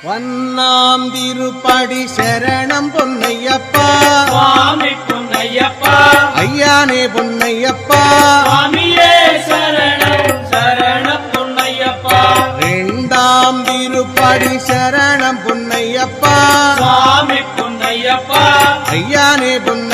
ஒன்னாம் திருப்படி சரணம் பொன்னையப்பா சுவாமி பொன்னையப்பா ஐயானே பொன்னையப்பா சுவாமியே சரணம் சரணம் பொன்னையப்பா இரண்டாம் திருப்படி சரணம் பொன்னையப்பா சுவாமி பொன்னையப்பா ஐயானே பொன்னையப்பா